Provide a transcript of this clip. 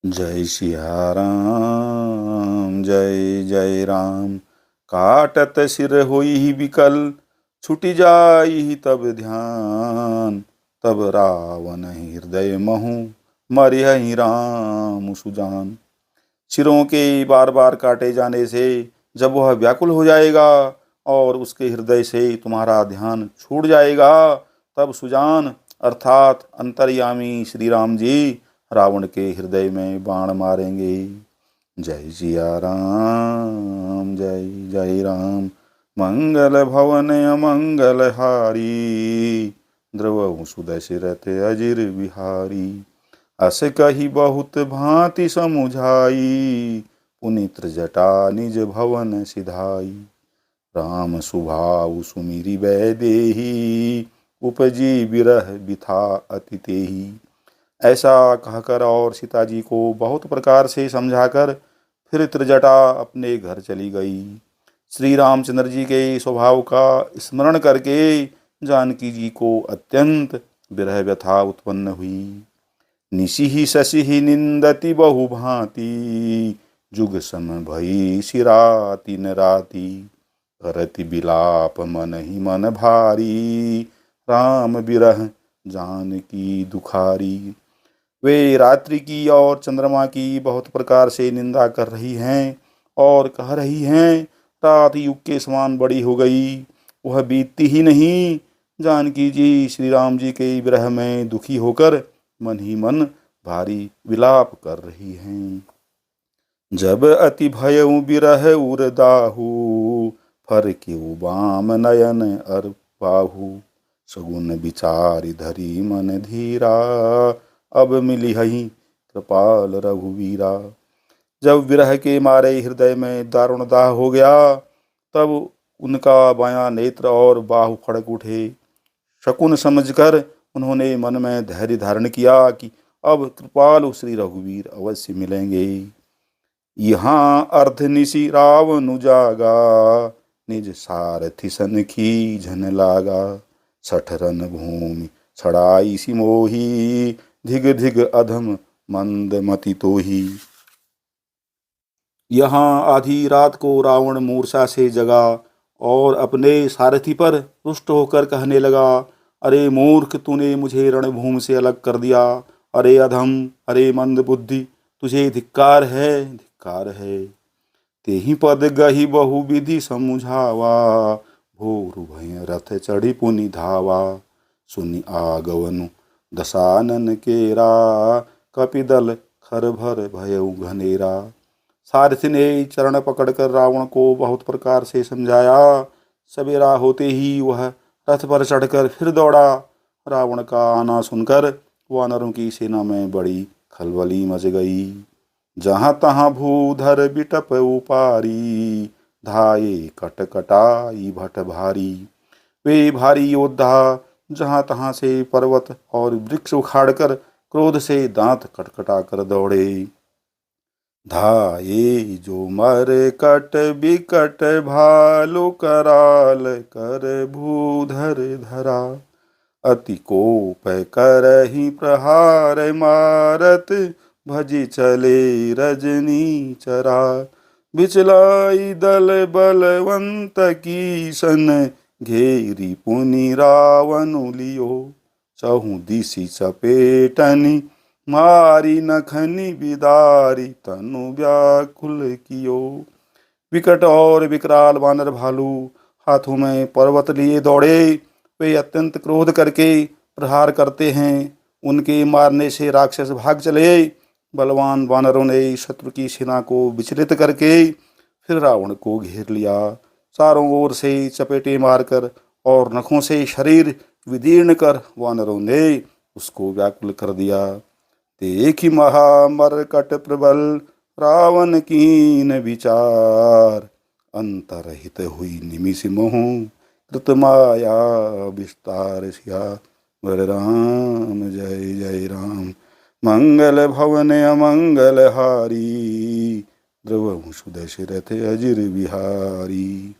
जय सिया राम जय जय राम। काटत सिर होई विकल, छुटि जाई तब ध्यान। तब रावण हृदय महु, मरिहि राम सुजान। सिरों के बार बार काटे जाने से जब वह व्याकुल हो जाएगा और उसके हृदय से तुम्हारा ध्यान छूट जाएगा, तब सुजान अर्थात अंतर्यामी श्री राम जी रावण के हृदय में बाण मारेंगे। जय सिया राम जय जय राम। मंगल भवन अमंगल हारी, द्रवहु सुदशरथ अजिर बिहारी। अस कही बहुत भांति समुझाई, पुनीत्र जटा निज भवन सिधाई। राम सुभाउ सुमिरि वैदेही, उपजी बिरह बिथा अति तेही। ऐसा कहकर और सीता जी को बहुत प्रकार से समझाकर फिर त्रिजटा अपने घर चली गई। श्री रामचंद्र जी के स्वभाव का स्मरण करके जानकी जी को अत्यंत विरह व्यथा उत्पन्न हुई। निशिहि शशिहि निंदति बहु भांति, जुग सम भई सिराति न राति। करति बिलाप मन ही मन भारी, राम बिरह जानकी दुखारी। वे रात्रि की और चंद्रमा की बहुत प्रकार से निंदा कर रही हैं और कह रही हैं, रात युग के समान बड़ी हो गई, वह बीतती ही नहीं। जानकी जी श्री राम जी के विरह में दुखी होकर मन ही मन भारी विलाप कर रही हैं। जब अति भयउ बिरह उर दाहू, फरकेउ बाम नयन अर बाहू। सगुन विचारि धरी मन धीरा, अब मिलिहि कृपाल रघुवीरा। जब विरह के मारे हृदय में दारुण दाह हो गया, तब उनका बायां नेत्र और बाहु फड़क उठे। शकुन समझकर उन्होंने मन में धैर्य धारण किया कि अब कृपालु श्री रघुवीर अवश्य मिलेंगे। यहाँ अर्धनिशि रावण जागा, निज सारथि सन खीझन लागा। सठ रन भूमि छड़ाई सिमोही, धिग धिग अधम मंद मति तोही। यहाँ आधी रात को रावण मूर्छा से जगा और अपने सारथी पर रुष्ट होकर कहने लगा, अरे मूर्ख, तूने मुझे रणभूमि से अलग कर दिया। अरे अधम, अरे मंद बुद्धि, तुझे धिक्कार है, धिक्कार है। तेहि पद गही बहु विधि समुझावा, भोरु भय रथ चढ़ी पुनि धावा। सुनि आगवनु दशानन केरा, कपिदल खर भर भयउ घनेरा। सारथी ने चरण पकड़कर रावण को बहुत प्रकार से समझाया। सवेरा होते ही वह रथ पर चढ़कर फिर दौड़ा। रावण का आना सुनकर वानरों की सेना में बड़ी खलबली मच गई। जहाँ तहाँ भूधर बिटप उपारी, धाये कटकटाई भट भारी। वे भारी योद्धा जहाँ तहाँ से पर्वत और वृक्ष उखाड़कर क्रोध से दांत कटकटा कर दौड़े। धाये जो मर कट बिकट भालु, कराल कर भूधर धरा। अति कोप करहि प्रहार मारत, भजी चले रजनी चरा। बिचलाई दल बलवंत की सन, घेरी पुनि रावण लियो। चहु दिशि चपेटनि, मारी नखनि बिदारी। तनु व्याकुल कियो। विकट और विकराल वानर भालू हाथों में पर्वत लिए दौड़े। वे अत्यंत क्रोध करके प्रहार करते हैं। उनके मारने से राक्षस भाग चले। बलवान वानरों ने शत्रु की सेना को विचलित करके फिर रावण को घेर लिया। चारों ओर से चपेटे मारकर और नखों से शरीर विदीर्ण कर वानरों ने उसको व्याकुल कर दिया। देखि महामरकट प्रबल, रावण कीन विचार। अंतरहित हुई निमिष मोह, कृत माया विस्तार सिया। वर राम जय जय राम। मंगल भवन अमंगल हारी, द्रवहु सुदशरथ अजिर बिहारी।